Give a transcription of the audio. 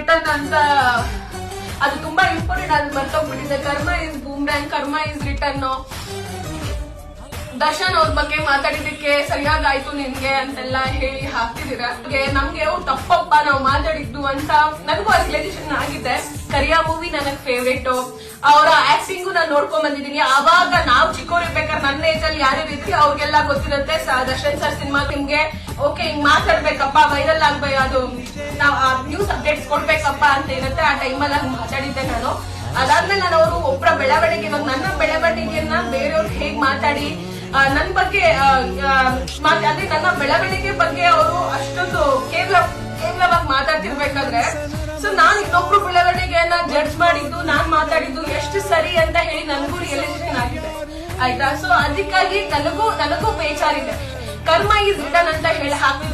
Return ಅಂತ ಅದು ತುಂಬಾ ಇಂಪಾರ್ಟೆಂಟ್. ಅದು ಮರ್ತೋಗ್ಬಿಟ್ಟಿದೆ. ಕರ್ಮ ಇಸ್ ಬೂಮ್ರ್ಯಾಂಗ್, ಕರ್ಮ ಇಸ್ ರಿಟರ್ನ್. ದರ್ಶನ್ ಅವ್ರ ಬಗ್ಗೆ ಮಾತಾಡಿದಕ್ಕೆ ಸರಿಯಾಗಾಯ್ತು ನಿನ್ಗೆ ಅಂತೆಲ್ಲ ಹೇಳಿ ಹಾಕ್ತಿದೀರ. ನಮ್ಗೆ ತಪ್ಪಪ್ಪ ನಾವು ಮಾತಾಡಿದ್ದು ಅಂತ ನನಗೂ ರಿಯಲೈಸೇಷನ್ ಆಗಿದೆ. ಕರಿಯಾ ಮೂವಿ ನನಗ್ ಫೇವ್ರೇಟ್. ಅವರ ಆಕ್ಟಿಂಗು ನಾನು ನೋಡ್ಕೊಂಡ್ ಬಂದಿದ್ದೀನಿ. ಅವಾಗ ನಾವು ಚಿಕ್ಕವರಿರ್ಬೇಕಾದ್ರೆ ನನ್ನ ಏಜ್ ಅಲ್ಲಿ ಯಾರ್ಯಾರು ಇದ್ರಿ ಅವ್ರಿಗೆಲ್ಲ ಗೊತ್ತಿರುತ್ತೆ. ದರ್ಶನ್ ಸರ್ ಸಿನಿಮಾ ನಿಮ್ಗೆ ಓಕೆ ಹಿಂಗ್ ಮಾತಾಡ್ಬೇಕಪ್ಪ, ವೈರಲ್ ಆಗ್ಬೇಕು, ಅದು ನಾವ್ ನ್ಯೂಸ್ ಅಪ್ಡೇಟ್ಸ್ ಕೊಡ್ಬೇಕಪ್ಪ ಅಂತ ಇರುತ್ತೆ. ಆ ಟೈಮಲ್ಲಿ ಹಂಗ್ ಮಾತಾಡಿದ್ದೆ ನಾನು. ಅದಾದ್ಮೇಲೆ ನಾನು ಅವರು ಒಬ್ಬರ ಬೆಳವಣಿಗೆ, ನನ್ನ ಬೆಳವಣಿಗೆಯನ್ನ ಬೇರೆಯವ್ರು ಹೇಗ್ ಮಾತಾಡಿ ನನ್ ಬಗ್ಗೆ ಅದೇ ನನ್ನ ಬೆಳವಣಿಗೆ ಬಗ್ಗೆ ಅವರು ಅಷ್ಟೊಂದು ಕೇವಲವಾಗಿ ಮಾತಾಡ್ತಿರ್ಬೇಕಾದ್ರೆ ಸೊ ನಾನ್ ಇನ್ನೊಬ್ರು ಬೆಳವಣಿಗೆಯನ್ನ ಜಡ್ಜ್ ಮಾಡಿದ್ದು, ನಾನ್ ಮಾತಾಡಿದ್ದು ಎಷ್ಟು ಸರಿ ಅಂತ ಹೇಳಿ ನನಗೂ ರಿಯಲೈಸೇಷನ್ ಆಗಿದೆ. ಆಯ್ತಾ? ಸೊ ಅದಕ್ಕಾಗಿ ನನಗೂ ಬೇಜಾರಿದೆ. ಕರ್ಮ ಈಸ್ ರಿಟರ್ನ್ ಅಂತ ಹೇಳಿ ಹಾಕಿ